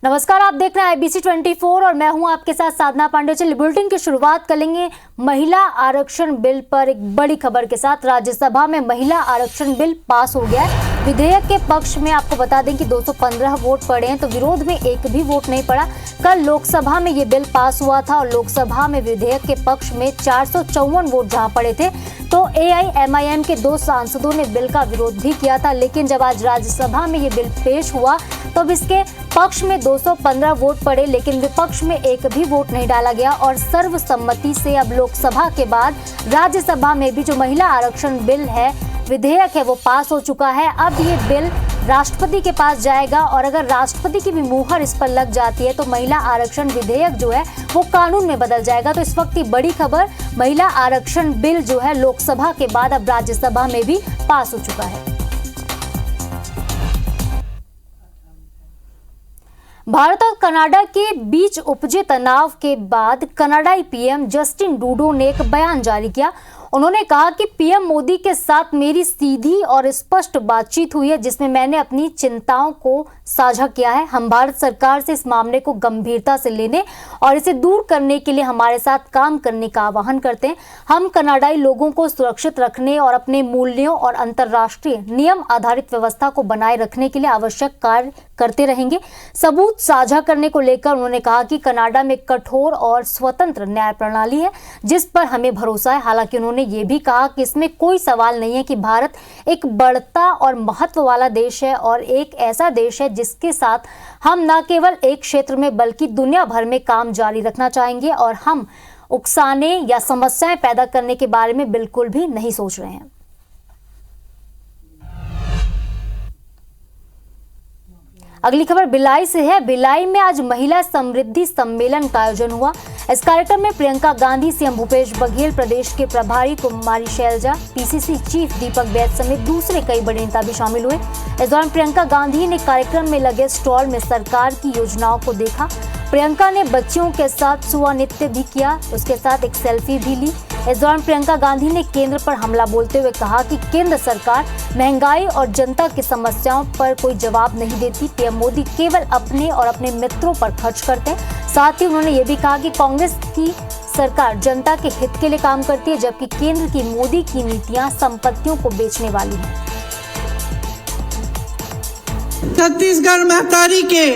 नमस्कार, आप देख रहे हैं IBC 24 और मैं हूं आपके साथ साधना पांडे। चलिए बुलेटिन की शुरुआत करेंगे महिला आरक्षण बिल पर एक बड़ी खबर के साथ। राज्यसभा में महिला आरक्षण बिल पास हो गया है। विधेयक के पक्ष में आपको बता दें कि 215 वोट पड़े हैं, तो विरोध में एक भी वोट नहीं पड़ा। कल लोकसभा में ये बिल पास हुआ था और लोकसभा में विधेयक के पक्ष में 454 वोट जहां पड़े थे, तो AIMIM के 2 सांसदों ने बिल का विरोध भी किया था। लेकिन जब आज राज्यसभा में ये बिल पेश हुआ तब इसके पक्ष में 215 वोट पड़े, लेकिन विपक्ष में एक भी वोट नहीं डाला गया और सर्वसम्मति से अब लोकसभा के बाद राज्यसभा में भी जो महिला आरक्षण बिल है, विधेयक है, वो पास हो चुका है। अब ये बिल राष्ट्रपति के पास जाएगा और अगर राष्ट्रपति की भी मुहर इस पर लग जाती है तो महिला आरक्षण विधेयक जो है वो कानून में बदल जाएगा। तो इस वक्त की बड़ी खबर, महिला आरक्षण बिल जो है लोकसभा के बाद अब राज्यसभा में भी पास हो चुका है। भारत और कनाडा के बीच उपजे तनाव के बाद कनाडाई PM जस्टिन ट्रूडो ने एक बयान जारी किया। उन्होंने कहा कि PM मोदी के साथ मेरी सीधी और स्पष्ट बातचीत हुई है, जिसमें मैंने अपनी चिंताओं को साझा किया है। हम भारत सरकार से इस मामले को गंभीरता से लेने और इसे दूर करने के लिए हमारे साथ काम करने का आह्वान करते हैं। हम कनाडाई लोगों को सुरक्षित रखने और अपने मूल्यों और अंतर्राष्ट्रीय नियम आधारित व्यवस्था को बनाए रखने के लिए आवश्यक कार्य करते रहेंगे। सबूत साझा करने को लेकर उन्होंने कहा कि कनाडा में कठोर और स्वतंत्र न्याय प्रणाली है, जिस पर हमें भरोसा है। हालांकि उन्होंने ये भी कहा कि इसमें कोई सवाल नहीं है कि भारत एक बढ़ता और महत्व वाला देश है और एक ऐसा देश है जिसके साथ हम न केवल एक क्षेत्र में बल्कि दुनिया भर में काम जारी रखना चाहेंगे और हम उकसाने या समस्याएं पैदा करने के बारे में बिल्कुल भी नहीं सोच रहे हैं। अगली खबर भिलाई से है। भिलाई में आज महिला समृद्धि सम्मेलन का आयोजन हुआ। इस कार्यक्रम में प्रियंका गांधी, CM भूपेश बघेल, प्रदेश के प्रभारी कुमारी शैलजा, PCC चीफ दीपक वैद समेत दूसरे कई बड़े नेता भी शामिल हुए। इस दौरान प्रियंका गांधी ने कार्यक्रम में लगे स्टॉल में सरकार की योजनाओं को देखा। प्रियंका ने बच्चियों के साथ सुआ नृत्य भी किया, उसके साथ एक सेल्फी भी ली। इस दौरान प्रियंका गांधी ने केंद्र पर हमला बोलते हुए कहा कि केंद्र सरकार महंगाई और जनता की समस्याओं पर कोई जवाब नहीं देती। PM मोदी केवल अपने और अपने मित्रों पर खर्च करते हैं। साथ ही उन्होंने ये भी कहा कि कांग्रेस की सरकार जनता के हित के लिए काम करती है, जबकि केंद्र की मोदी की नीतियां संपत्तियों को बेचने वाली हैं। छत्तीसगढ़ महतारी के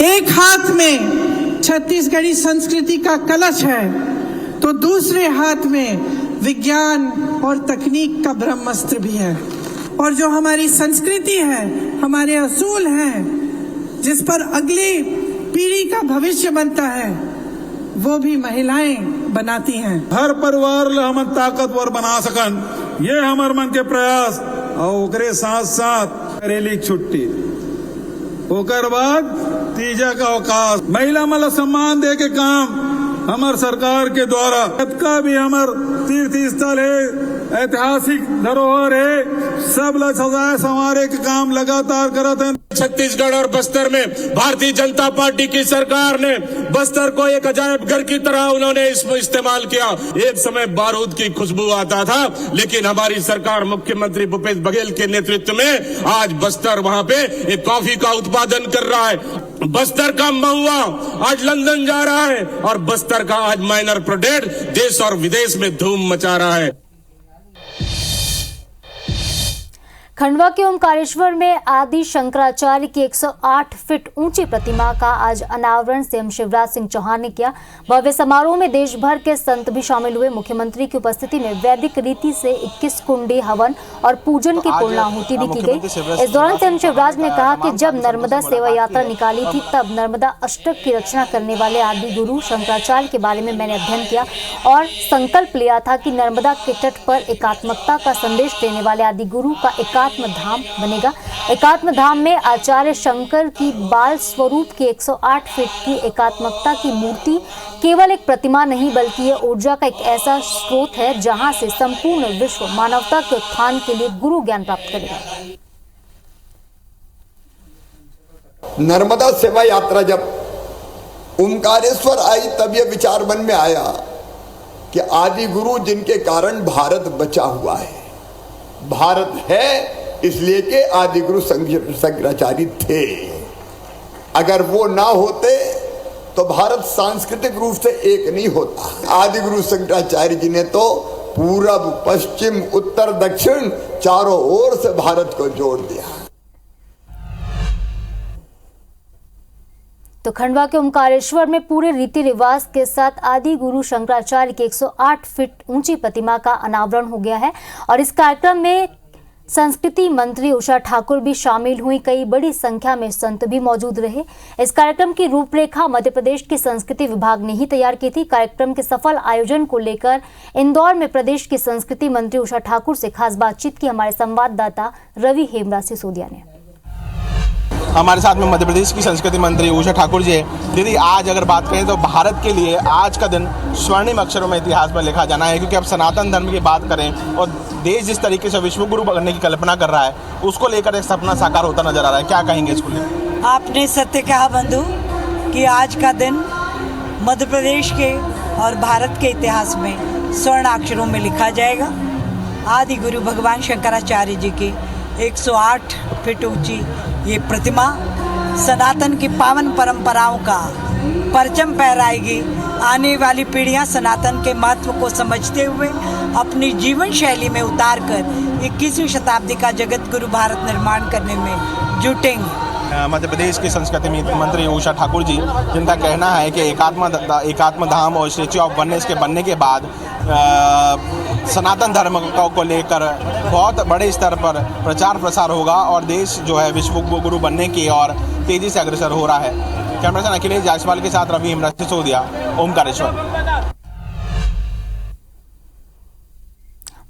एक हाथ में छत्तीसगढ़ी संस्कृति का कलश है तो दूसरे हाथ में विज्ञान और तकनीक का ब्रह्मास्त्र भी है। और जो हमारी संस्कृति है, हमारे असूल हैं, जिस पर अगली पीढ़ी का भविष्य बनता है, वो भी महिलाएं बनाती हैं। हर परिवार ला हम ताकतवर बना सकन, ये हमार मन के प्रयास। और ओकरे साथ साथ रेली छुट्टी, ओकर बाद तीजा का अवकाश, महिला मला सम्मान दे के काम हमार सरकार के द्वारा। का भी हमार तीर्थ स्थल है, ऐतिहासिक धरोहर है, सब लोग सजाए संवारे के काम लगातार करते हैं। छत्तीसगढ़ और बस्तर में भारतीय जनता पार्टी की सरकार ने बस्तर को एक अजायब घर की तरह उन्होंने इसमें इस्तेमाल किया। एक समय बारूद की खुशबू आता था, लेकिन हमारी सरकार मुख्यमंत्री भूपेश बघेल के नेतृत्व में आज बस्तर वहां पे एक कॉफी का उत्पादन कर रहा है। बस्तर का महुआ आज लंदन जा रहा है और बस्तर का आज माइनर प्रोडक्ट देश और विदेश में धूम मचा रहा है। खंडवा के ओमकारेश्वर में आदि शंकराचार्य की 108 फीट ऊंची प्रतिमा का आज अनावरण CM शिवराज सिंह चौहान ने किया। भव्य समारोह में देश भर के संत भी शामिल हुए। मुख्यमंत्री की उपस्थिति में वैदिक रीति से 21 कुंडी हवन और पूजन की पूर्णाहुति भी की गई। इस दौरान CM शिवराज ने कहा कि जब नर्मदा सेवा यात्रा निकाली थी तब नर्मदा अष्टक की रचना करने वाले आदि गुरु शंकराचार्य के बारे में मैंने अध्ययन किया और संकल्प लिया था कि नर्मदा के तट पर एकात्मकता का संदेश देने वाले आदि गुरु का एकात्म धाम बनेगा। एकात्म धाम में आचार्य शंकर की बाल स्वरूप की 108 फीट की एकात्मकता की मूर्ति केवल एक प्रतिमा नहीं बल्कि ये ऊर्जा का एक ऐसा स्रोत है जहां से संपूर्ण विश्व मानवता के उत्थान के लिए गुरु ज्ञान प्राप्त करेगा। नर्मदा सेवा यात्रा जब ओमकारेश्वर आई तब यह विचार मन में आया कि आदि गुरु जिनके कारण भारत बचा हुआ है, भारत है इसलिए के आदि गुरु शंकराचार्य थे। अगर वो ना होते तो भारत सांस्कृतिक रूप से एक नहीं होता। आदि गुरु शंकराचार्य जी ने तो पूरब पश्चिम उत्तर दक्षिण चारों ओर से भारत को जोड़ दिया। तो खंडवा के ओमकारेश्वर में पूरे रीति रिवाज के साथ आदि गुरु शंकराचार्य की 108 फीट ऊंची प्रतिमा का अनावरण हो गया है और इस कार्यक्रम में संस्कृति मंत्री उषा ठाकुर भी शामिल हुई। कई बड़ी संख्या में संत भी मौजूद रहे। इस कार्यक्रम की रूपरेखा मध्य प्रदेश के संस्कृति विभाग ने ही तैयार की थी। कार्यक्रम के सफल आयोजन को लेकर इंदौर में प्रदेश की संस्कृति मंत्री उषा ठाकुर से खास बातचीत की हमारे संवाददाता रवि हेमराज सिसोदिया ने। हमारे साथ में मध्य प्रदेश की संस्कृति मंत्री उषा ठाकुर जी है। दीदी, आज अगर बात करें तो भारत के लिए आज का दिन स्वर्णिम अक्षरों में इतिहास में लिखा जाना है, क्योंकि अब सनातन धर्म की बात करें और देश जिस तरीके से विश्व गुरु बनने की कल्पना कर रहा है, उसको लेकर एक सपना साकार होता नजर आ रहा है। क्या कहेंगे इसको लेकर? आपने सत्य कहा बंधु कि आज का दिन मध्य प्रदेश के और भारत के इतिहास में स्वर्ण अक्षरों में लिखा जाएगा। आदि गुरु भगवान शंकराचार्य जी की 108 फीट ऊंची ये प्रतिमा सनातन की पावन परंपराओं का परचम फहराएगी। आने वाली पीढ़ियां सनातन के महत्व को समझते हुए अपनी जीवन शैली में उतारकर 21वीं शताब्दी का जगत गुरु भारत निर्माण करने में जुटेंगे। मध्य प्रदेश की संस्कृति मंत्री उषा ठाकुर जी, जिनका कहना है कि एकात्म धाम और स्टैच्यू ऑफ वननेस के बनने के बाद सनातन धर्म को लेकर बहुत बड़े स्तर पर प्रचार प्रसार होगा और देश जो है विश्व गुरु बनने की और तेजी से अग्रसर हो रहा है। कैमरा पर्सन अखिलेश जायसवाल के साथ रवि हेमराज सिसोदिया, ओमकारेश्वर।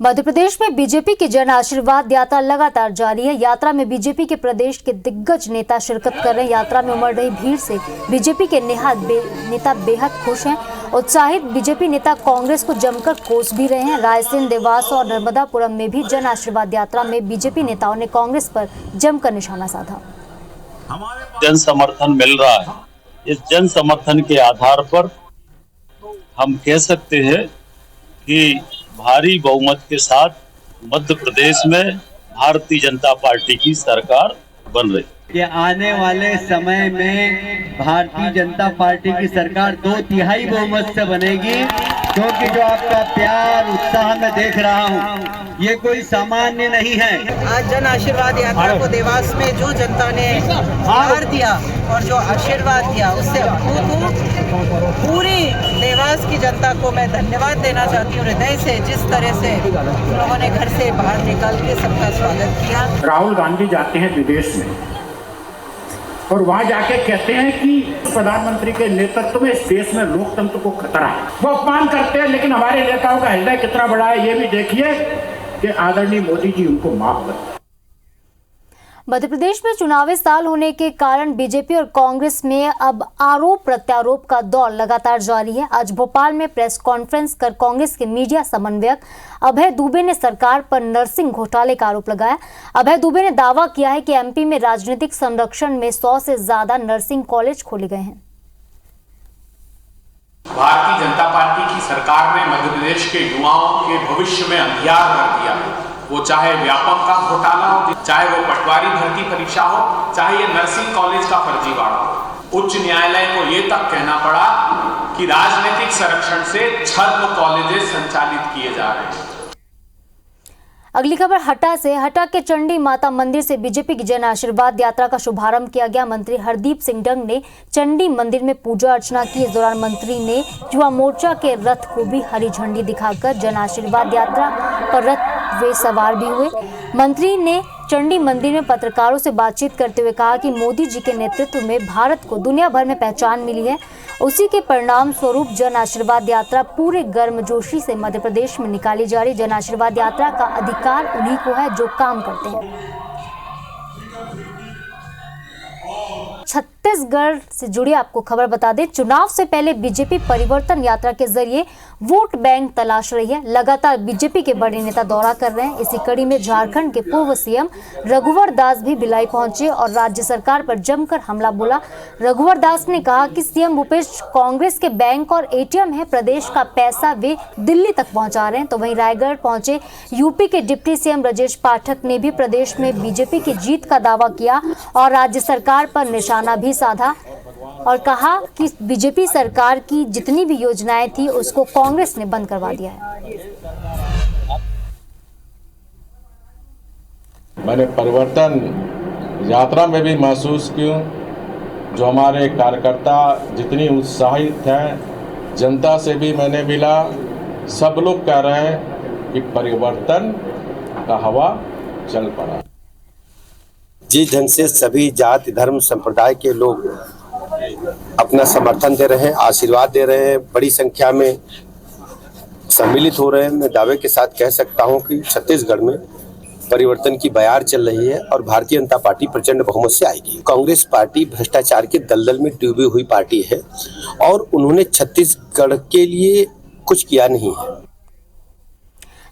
मध्य प्रदेश में बीजेपी की जन आशीर्वाद यात्रा लगातार जारी है। यात्रा में बीजेपी के प्रदेश के दिग्गज नेता शिरकत कर रहे हैं। यात्रा में उमड़ रही भीड़ से बीजेपी के नेता बेहद खुश हैं। उत्साहित बीजेपी नेता कांग्रेस को जमकर कोस भी रहे हैं। रायसेन, देवास और नर्मदापुरम में भी जन आशीर्वाद यात्रा में बीजेपी नेताओं ने कांग्रेस पर जमकर निशाना साधा। जन समर्थन मिल रहा है। इस जन समर्थन के आधार पर हम कह सकते हैं कि भारी बहुमत के साथ मध्य प्रदेश में भारतीय जनता पार्टी की सरकार बन रही है। कि आने वाले समय में भारतीय जनता पार्टी की सरकार 2/3 बहुमत से बनेगी, क्योंकि जो आपका प्यार उत्साह मैं देख रहा हूँ ये कोई सामान्य नहीं है। आज जन आशीर्वाद यात्रा को देवास में जो जनता ने प्यार दिया और जो आशीर्वाद दिया, उससे पूरी देवास की जनता को मैं धन्यवाद देना चाहती हूँ हृदय से। जिस तरह से लोगों ने घर से बाहर निकल के सबका स्वागत किया। राहुल गांधी जाते हैं विदेश में और वहां जाके कहते हैं कि प्रधानमंत्री के नेतृत्व में इस देश में लोकतंत्र को खतरा है। वो अपमान करते हैं, लेकिन हमारे नेताओं का हृदय कितना बड़ा है ये भी देखिए कि आदरणीय मोदी जी उनको माफ करते हैं। मध्य प्रदेश में चुनावी साल होने के कारण बीजेपी और कांग्रेस में अब आरोप प्रत्यारोप का दौर लगातार जारी है। आज भोपाल में प्रेस कॉन्फ्रेंस कर कांग्रेस के मीडिया समन्वयक अभय दुबे ने सरकार पर नर्सिंग घोटाले का आरोप लगाया। अभय दुबे ने दावा किया है कि एमपी में राजनीतिक संरक्षण में 100 से ज्यादा नर्सिंग कॉलेज खोले गए हैं। भारतीय जनता पार्टी की सरकार ने मध्य प्रदेश के युवाओं के भविष्य में अंधियार कर दिया है। वो चाहे व्यापक का घोटाला हो, चाहे वो पटवारी भर्ती परीक्षा हो, चाहे ये नर्सिंग कॉलेज का फर्जीवाड़ा हो। उच्च न्यायालय को ये तक कहना पड़ा कि राजनीतिक संरक्षण से छद्म कॉलेजेस संचालित किए जा रहे हैं। अगली खबर हटा से। हटा के चंडी माता मंदिर से बीजेपी की जन आशीर्वाद यात्रा का शुभारंभ किया गया। मंत्री हरदीप सिंह डंग ने चंडी मंदिर में पूजा अर्चना की। इस दौरान मंत्री ने युवा मोर्चा के रथ को भी हरी झंडी दिखाकर जन आशीर्वाद यात्रा पर रथ वे सवार भी हुए। मंत्री ने चंडी मंदिर में पत्रकारों से बातचीत करते हुए कहा कि मोदी जी के नेतृत्व में भारत को दुनिया भर में पहचान मिली है। उसी के परिणाम स्वरूप जन आशीर्वाद यात्रा पूरे गर्मजोशी से मध्य प्रदेश में निकाली जा रही। जन आशीर्वाद यात्रा का अधिकार उन्हीं को है जो काम करते हैं। छत्तीसगढ़ से जुड़ी आपको खबर बता दें, चुनाव से पहले बीजेपी परिवर्तन यात्रा के जरिए वोट बैंक तलाश रही है। लगातार बीजेपी के बड़े नेता दौरा कर रहे हैं। इसी कड़ी में झारखंड के पूर्व सीएम रघुवर दास भी भिलाई पहुंचे और राज्य सरकार पर जमकर हमला बोला। रघुवर दास ने कहा कि सीएम भूपेश कांग्रेस के बैंक और एटीएम है, प्रदेश का पैसा वे दिल्ली तक पहुंचा रहे हैं। तो वहीं रायगढ़ पहुंचे यूपी के डिप्टी सीएम ब्रजेश पाठक ने भी प्रदेश में बीजेपी की जीत का दावा किया और राज्य सरकार पर निशाना भी भी साधा और कहा कि बीजेपी सरकार की जितनी भी योजनाएं थी उसको कांग्रेस ने बंद करवा दिया है। मैंने परिवर्तन यात्रा में भी महसूस किया। जो हमारे कार्यकर्ता जितनी उत्साहित हैं, जनता से भी मैंने मिला, सब लोग कह रहे हैं कि परिवर्तन का हवा चल पड़ा। जिस ढंग से सभी जाति धर्म संप्रदाय के लोग अपना समर्थन दे रहे हैं, आशीर्वाद दे रहे हैं, बड़ी संख्या में सम्मिलित हो रहे हैं, मैं दावे के साथ कह सकता हूं कि छत्तीसगढ़ में परिवर्तन की बयार चल रही है और भारतीय जनता पार्टी प्रचंड बहुमत से आएगी। कांग्रेस पार्टी भ्रष्टाचार के दलदल में डूबी हुई पार्टी है और उन्होंने छत्तीसगढ़ के लिए कुछ किया नहीं है।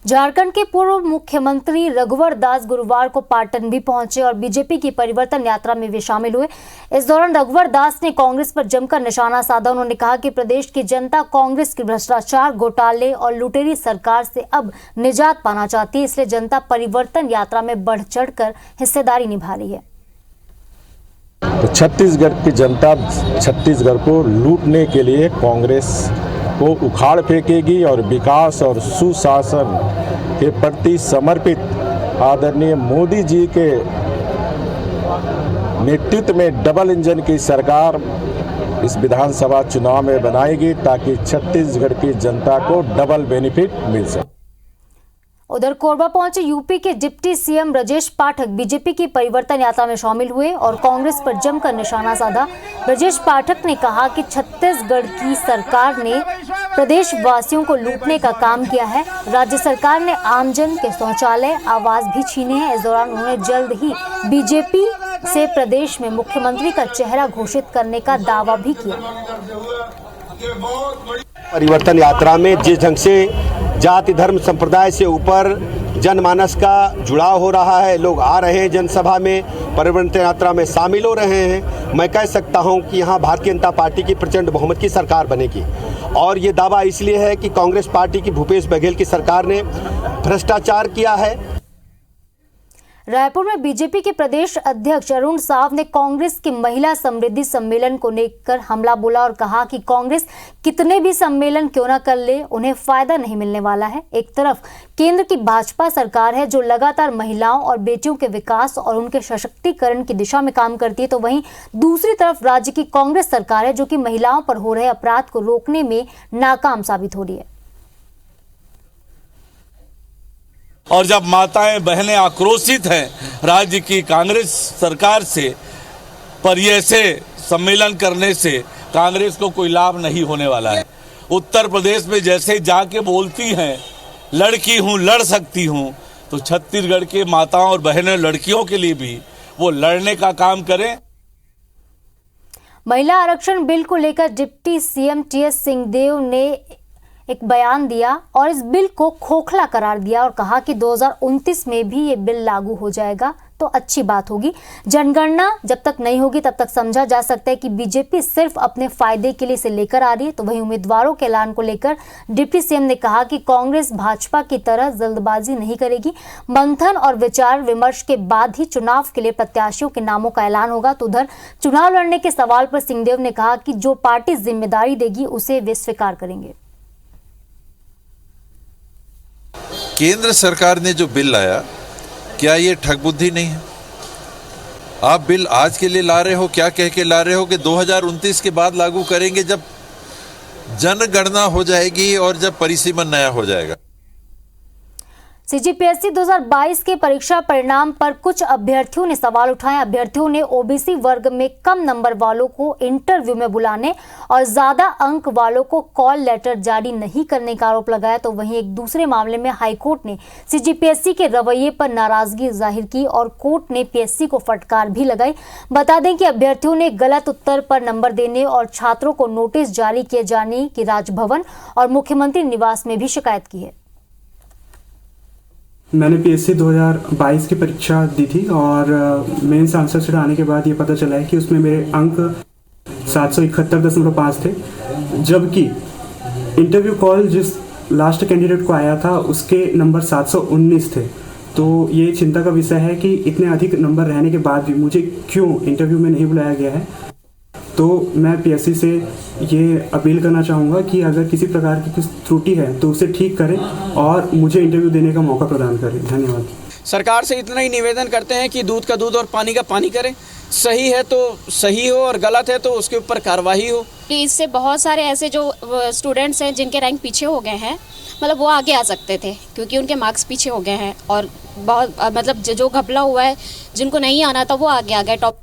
झारखंड के पूर्व मुख्यमंत्री रघुवर दास गुरुवार को पाटन भी पहुंचे और बीजेपी की परिवर्तन यात्रा में भी शामिल हुए। इस दौरान रघुवर दास ने कांग्रेस पर जमकर निशाना साधा। उन्होंने कहा कि प्रदेश की जनता कांग्रेस की भ्रष्टाचार, घोटाले और लुटेरी सरकार से अब निजात पाना चाहती है, इसलिए जनता परिवर्तन यात्रा में बढ़ चढ़कर हिस्सेदारी निभा रही है। तो छत्तीसगढ़ की जनता छत्तीसगढ़ को लूटने के लिए कांग्रेस को उखाड़ फेंकेगी और विकास और सुशासन के प्रति समर्पित आदरणीय मोदी जी के नेतृत्व में डबल इंजन की सरकार इस विधानसभा चुनाव में बनाएगी ताकि छत्तीसगढ़ की जनता को डबल बेनिफिट मिल सके। उधर कोरबा पहुंचे यूपी के deputy CM Brajesh Pathak BJP की परिवर्तन यात्रा में शामिल हुए और कांग्रेस पर जमकर निशाना साधा। ब्रजेश पाठक ने कहा कि छत्तीसगढ़ की सरकार ने प्रदेश वासियों को लूटने का काम किया है। राज्य सरकार ने आमजन के शौचालय, आवास भी छीने हैं। इस दौरान उन्होंने जल्द ही बीजेपी से प्रदेश में मुख्यमंत्री का चेहरा घोषित करने का दावा भी किया। परिवर्तन यात्रा में जिस ढंग से जाति धर्म संप्रदाय से ऊपर जनमानस का जुड़ाव हो रहा है, लोग आ रहे हैं जनसभा में, परिवर्तन यात्रा में शामिल हो रहे हैं, मैं कह सकता हूं कि यहां भारतीय जनता पार्टी की प्रचंड बहुमत की सरकार बनेगी। और ये दावा इसलिए है कि कांग्रेस पार्टी की भूपेश बघेल की सरकार ने भ्रष्टाचार किया है। रायपुर में बीजेपी के प्रदेश अध्यक्ष अरुण साव ने कांग्रेस के महिला समृद्धि सम्मेलन को लेकर हमला बोला और कहा कि कांग्रेस कितने भी सम्मेलन क्यों न कर ले, उन्हें फायदा नहीं मिलने वाला है। एक तरफ केंद्र की भाजपा सरकार है जो लगातार महिलाओं और बेटियों के विकास और उनके सशक्तिकरण की दिशा में काम करती है, तो वहीं दूसरी तरफ राज्य की कांग्रेस सरकार है जो कि महिलाओं पर हो रहे अपराध को रोकने में नाकाम साबित हो रही है। और जब माताएं बहनें आक्रोशित हैं राज्य की कांग्रेस सरकार से, पर ऐसे सम्मेलन करने से कांग्रेस को कोई लाभ नहीं होने वाला है। उत्तर प्रदेश में जैसे जाके बोलती हैं लड़की हूं, लड़ सकती हूं, तो छत्तीसगढ़ के माताओं और बहनें लड़कियों के लिए भी वो लड़ने का काम करें। महिला आरक्षण बिल को लेकर डिप्टी सीएम टीएस सिंहदेव ने एक बयान दिया और इस बिल को खोखला करार दिया और कहा कि 2029 में भी ये बिल लागू हो जाएगा तो अच्छी बात होगी। जनगणना जब तक नहीं होगी तब तक समझा जा सकता है कि बीजेपी सिर्फ अपने फायदे के लिए इसे लेकर आ रही है। तो वहीं उम्मीदवारों के ऐलान को लेकर डिप्टी सीएम ने कहा कि कांग्रेस भाजपा की तरह जल्दबाजी नहीं करेगी। मंथन और विचार विमर्श के बाद ही चुनाव के लिए प्रत्याशियों के नामों का ऐलान होगा। तो उधर चुनाव लड़ने के सवाल पर सिंहदेव ने कहा कि जो पार्टी जिम्मेदारी देगी उसे वे स्वीकार करेंगे। केंद्र सरकार ने जो बिल लाया, क्या ये ठग बुद्धि नहीं है? आप बिल आज के लिए ला रहे हो, क्या कह के ला रहे हो कि 2029 के बाद लागू करेंगे, जब जनगणना हो जाएगी और जब परिसीमन नया हो जाएगा। सीजीपीएससी 2022 के परीक्षा परिणाम पर कुछ अभ्यर्थियों ने सवाल उठाए। अभ्यर्थियों ने ओबीसी वर्ग में कम नंबर वालों को इंटरव्यू में बुलाने और ज्यादा अंक वालों को कॉल लेटर जारी नहीं करने का आरोप लगाया। तो वहीं एक दूसरे मामले में हाईकोर्ट ने सीजीपीएससी के रवैये पर नाराजगी जाहिर की और कोर्ट ने पीएससी को फटकार भी लगाई। बता दें कि अभ्यर्थियों ने गलत उत्तर पर नंबर देने और छात्रों को नोटिस जारी किए जाने की राजभवन और मुख्यमंत्री निवास में भी शिकायत की है। मैंने पीएससी 2022 की परीक्षा दी थी और मेंस आंसर शीट आने के बाद ये पता चला है कि उसमें मेरे अंक 771.5 थे, जबकि इंटरव्यू कॉल जिस लास्ट कैंडिडेट को आया था उसके नंबर 719 थे। तो ये चिंता का विषय है कि इतने अधिक नंबर रहने के बाद भी मुझे क्यों इंटरव्यू में नहीं बुलाया गया है। तो मैं पीएससी से ये अपील करना चाहूँगा कि अगर किसी प्रकार की कुछ त्रुटि है तो उसे ठीक करें और मुझे इंटरव्यू देने का मौका प्रदान करें। धन्यवाद। सरकार से इतना ही निवेदन करते हैं कि दूध का दूध और पानी का पानी करें। सही है तो सही हो और गलत है तो उसके ऊपर कार्रवाई हो। कि इससे बहुत सारे ऐसे जो स्टूडेंट्स हैं जिनके रैंक पीछे हो गए हैं, मतलब वो आगे आ सकते थे क्योंकि उनके मार्क्स पीछे हो गए हैं, और बहुत मतलब जो घपला हुआ है, जिनको नहीं आना था वो आगे आ गए टॉप।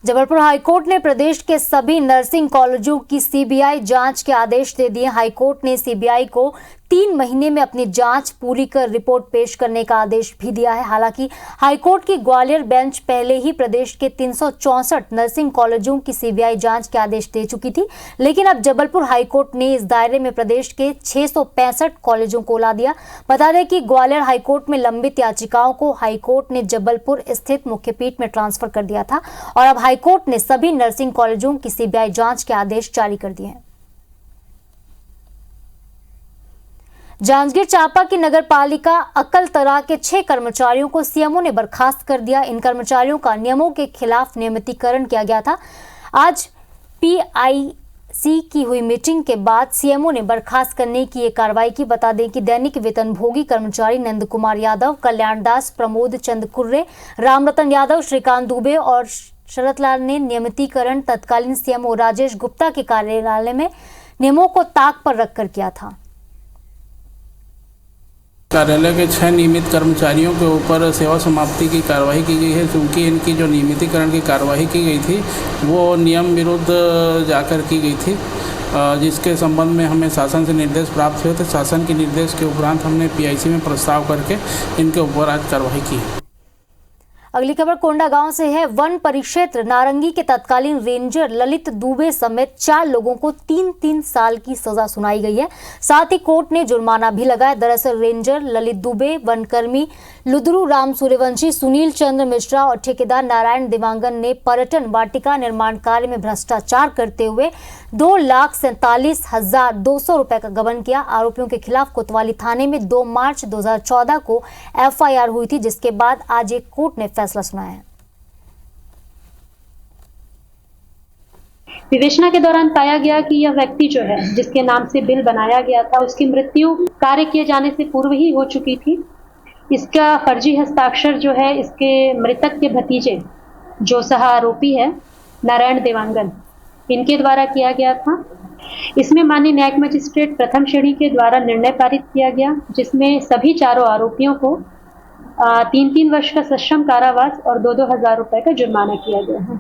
जबलपुर हाईकोर्ट ने प्रदेश के सभी नर्सिंग कॉलेजों की सीबीआई जांच के आदेश दे दिए। हाईकोर्ट ने सीबीआई को 3 महीने में अपनी जांच पूरी कर रिपोर्ट पेश करने का आदेश भी दिया है। हालांकि हाईकोर्ट की ग्वालियर बेंच पहले ही प्रदेश के 364 नर्सिंग कॉलेजों की सीबीआई जांच के आदेश दे चुकी थी, लेकिन अब जबलपुर हाईकोर्ट ने इस दायरे में प्रदेश के 665 कॉलेजों को ला दिया। बता दें कि ग्वालियर हाईकोर्ट में लंबित याचिकाओं को हाईकोर्ट ने जबलपुर स्थित मुख्यपीठ में ट्रांसफर कर दिया था और अब हाईकोर्ट ने सभी नर्सिंग कॉलेजों की सीबीआई जांच के आदेश जारी कर दिए हैं। जांजगीर चांपा की नगर पालिका अकलतरा के 6 कर्मचारियों को सीएमओ ने बर्खास्त कर दिया। इन कर्मचारियों का नियमों के खिलाफ नियमितीकरण किया गया था। आज पीआईसी की हुई मीटिंग के बाद सीएमओ ने बर्खास्त करने की ये कार्रवाई की। बता दें कि दैनिक वेतनभोगी कर्मचारी नंद कुमार यादव, कल्याण दास, प्रमोद चंद कुर्रे, रामरतन यादव, श्रीकांत दुबे और शरद लाल ने नियमितीकरण तत्कालीन सीएमओ राजेश गुप्ता के कार्यालय में नियमों को ताक पर रखकर किया था। कार्यालय के 6 नियमित कर्मचारियों के ऊपर सेवा समाप्ति की कार्रवाई की गई है, क्योंकि इनकी जो नियमितीकरण की कार्रवाई की गई थी वो नियम विरुद्ध जाकर की गई थी, जिसके संबंध में हमें शासन से निर्देश प्राप्त हुए थे। शासन के निर्देश के उपरांत हमने पीआईसी में प्रस्ताव करके इनके ऊपर आज कार्रवाई की है। अगली खबर कोंडागांव से है। वन परिक्षेत्र नारंगी के तत्कालीन रेंजर ललित दुबे समेत 4 लोगों को 3-3 साल की सजा सुनाई गई है। साथ ही कोर्ट ने जुर्माना भी लगाया। दरअसल रेंजर ललित दुबे, वनकर्मी लुदरू राम सूर्यवंशी, सुनील चंद्र मिश्रा और ठेकेदार नारायण देवांगन ने पर्यटन वाटिका निर्माण कार्य में भ्रष्टाचार करते हुए 2,47,200 रुपए का गबन किया। आरोपियों के खिलाफ कोतवाली थाने में 2 मार्च 2014 को एफआईआर हुई थी, जिसके बाद आज एक कोर्ट ने फैसला सुनाया है। विवेचना के दौरान पाया गया कि यह व्यक्ति जो है, जिसके नाम से बिल बनाया गया था, उसकी मृत्यु कार्य किए जाने से पूर्व ही हो चुकी थी। इसका फर्जी हस्ताक्षर जो है इसके मृतक के भतीजे, जो सह आरोपी है नारायण देवांगन, इनके द्वारा किया गया था। इसमें माननीय न्यायिक मजिस्ट्रेट प्रथम श्रेणी के द्वारा निर्णय पारित किया गया, जिसमें सभी चारों आरोपियों को 3-3 वर्ष का सश्रम कारावास और 2-2 हजार रुपए का जुर्माना किया गया है।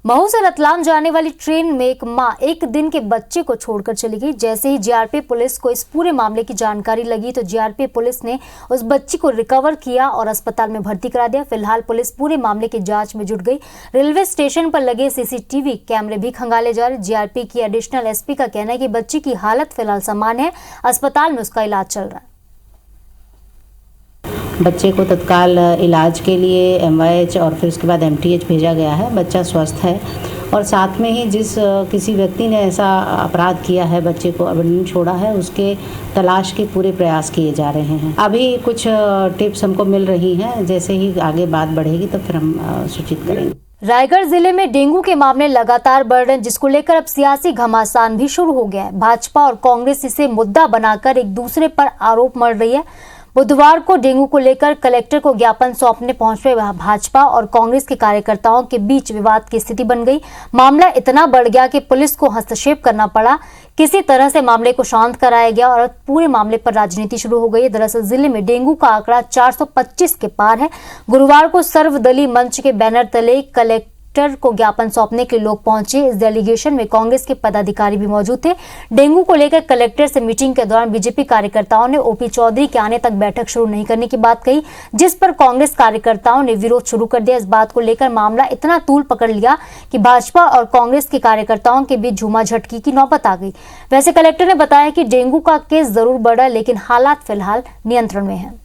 महू से रतलाम जाने वाली ट्रेन में एक मां 1 दिन के बच्चे को छोड़कर चली गई। जैसे ही जीआरपी पुलिस को इस पूरे मामले की जानकारी लगी तो जीआरपी पुलिस ने उस बच्ची को रिकवर किया और अस्पताल में भर्ती करा दिया। फिलहाल पुलिस पूरे मामले की जांच में जुट गई। रेलवे स्टेशन पर लगे सीसीटीवी कैमरे भी खंगाले जा रहे। जीआरपी की एडिशनल एसपी का कहना है कि बच्ची की हालत फिलहाल सामान्य है, अस्पताल में उसका इलाज चल रहा है। बच्चे को तत्काल इलाज के लिए MYH और फिर उसके बाद MTH भेजा गया है। बच्चा स्वस्थ है और साथ में ही जिस किसी व्यक्ति ने ऐसा अपराध किया है, बच्चे को अबंडन छोड़ा है, उसके तलाश के पूरे प्रयास किए जा रहे हैं। अभी कुछ टिप्स हमको मिल रही हैं, जैसे ही आगे बात बढ़ेगी तो फिर हम सूचित करेंगे। रायगढ़ जिले में डेंगू के मामले लगातार बढ़ रहे हैं, जिसको लेकर अब सियासी घमासान भी शुरू हो गया है। भाजपा और कांग्रेस इसे मुद्दा बनाकर एक दूसरे पर आरोप मढ़ रही है। बुधवार को डेंगू को लेकर कलेक्टर को ज्ञापन सौंपने पहुंचे भाजपा और कांग्रेस के कार्यकर्ताओं के बीच विवाद की स्थिति बन गई। मामला इतना बढ़ गया कि पुलिस को हस्तक्षेप करना पड़ा। किसी तरह से मामले को शांत कराया गया और पूरे मामले पर राजनीति शुरू हो गई। दरअसल जिले में डेंगू का आंकड़ा 425 के पार है। गुरुवार को सर्वदलीय मंच के बैनर तले कलेक्टर को ज्ञापन सौंपने के लिए लोग पहुंचे। इस डेलीगेशन में कांग्रेस के पदाधिकारी भी मौजूद थे। डेंगू को लेकर कलेक्टर से मीटिंग के दौरान बीजेपी कार्यकर्ताओं ने ओपी चौधरी के आने तक बैठक शुरू नहीं करने की बात कही, जिस पर कांग्रेस कार्यकर्ताओं ने विरोध शुरू कर दिया। इस बात को लेकर मामला इतना तूल पकड़ लिया कि भाजपा और कांग्रेस के कार्यकर्ताओं के बीच झूमाझटकी की नौबत आ गई। वैसे कलेक्टर ने बताया कि डेंगू का केस जरूर बढ़ा, लेकिन हालात फिलहाल नियंत्रण में है।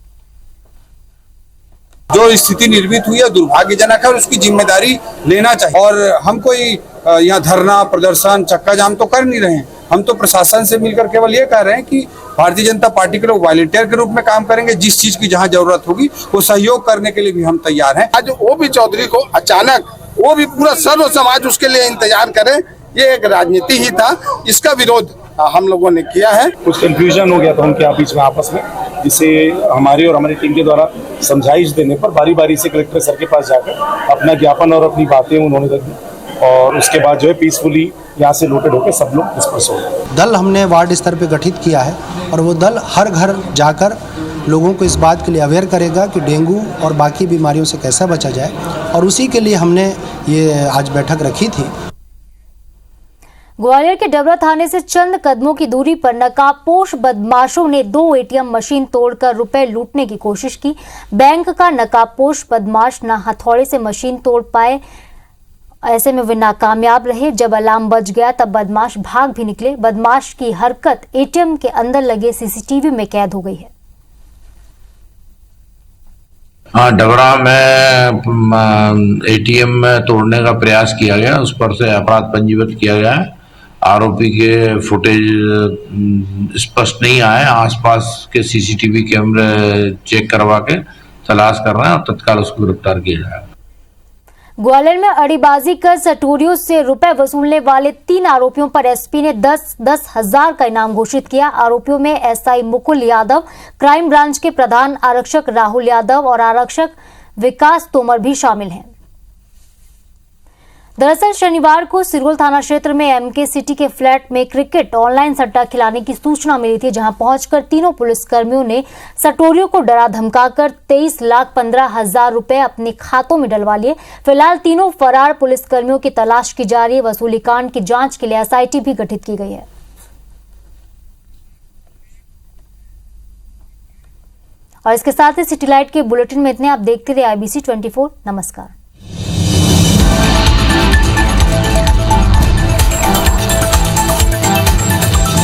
जो स्थिति निर्मित हुई है दुर्भाग्यजनक है और उसकी जिम्मेदारी लेना चाहिए। और हम कोई यहाँ धरना प्रदर्शन चक्का जाम तो कर नहीं रहे हैं। हम तो प्रशासन से मिलकर केवल ये कह रहे हैं कि भारतीय जनता पार्टी के लोग वॉलंटियर के रूप में काम करेंगे। जिस चीज की जहाँ जरूरत होगी वो सहयोग करने के लिए भी हम तैयार हैं। आज ओपी चौधरी को अचानक वो भी पूरा सर्व समाज उसके लिए इंतजार करे। ये एक राजनीति ही था, इसका विरोध हम लोगों ने किया है। कुछ कंफ्यूजन हो गया था उनके बीच में आपस में, जिसे हमारी और हमारी टीम के द्वारा समझाइश देने पर बारी बारी से कलेक्टर सर के पास जाकर अपना ज्ञापन और अपनी बातें उन्होंने रख दी और उसके बाद जो है पीसफुली यहाँ से लोटेड होकर सब लोग डिस्पर्स हो गए। दल हमने वार्ड स्तर पे गठित किया है और वो दल हर घर जाकर लोगों को इस बात के लिए अवेयर करेगा कि डेंगू और बाकी बीमारियों से कैसे बचा जाए, और उसी के लिए हमने ये आज बैठक रखी थी। ग्वालियर के डबरा थाने से चंद कदमों की दूरी पर नकाबपोश बदमाशों ने 2 एटीएम मशीन तोड़कर रुपए लूटने की कोशिश की। बैंक का नकाबपोश बदमाश न हथौड़े से मशीन तोड़ पाए, ऐसे में वे नाकामयाब रहे। जब अलार्म बज गया तब बदमाश भाग भी निकले। बदमाश की हरकत एटीएम के अंदर लगे सीसीटीवी में कैद हो गई है। हाँ, डबरा में एटीएम में तोड़ने का प्रयास किया गया, उस पर से अपराध पंजीबद्ध किया गया है। आरोपी के फुटेज स्पष्ट नहीं आए, आसपास के सीसीटीवी कैमरे चेक करवा के तलाश कर रहे हैं और तत्काल उसको गिरफ्तार किया जाएगा। ग्वालियर में अड़ीबाजी कर सटोरियों से रुपए वसूलने वाले 3 आरोपियों पर एसपी ने 10-10 हजार का इनाम घोषित किया। आरोपियों में SI Mukul Yadav, crime branch के प्रधान आरक्षक राहुल यादव और आरक्षक विकास तोमर भी शामिल हैं। दरअसल शनिवार को सिरोल थाना क्षेत्र में एमके सिटी के फ्लैट में क्रिकेट ऑनलाइन सट्टा खिलाने की सूचना मिली थी, जहां पहुंचकर तीनों पुलिसकर्मियों ने सटोरियों को डरा धमकाकर 23,15,000 रुपए अपने खातों में डलवा लिए। फिलहाल तीनों फरार पुलिसकर्मियों की तलाश की जा रही है। वसूली कांड की जांच के लिए एसआईटी भी गठित की गई है। और इसके साथ ही सिटी लाइट के बुलेटिन में इतने। आप देखते रहे IBC 24। नमस्कार।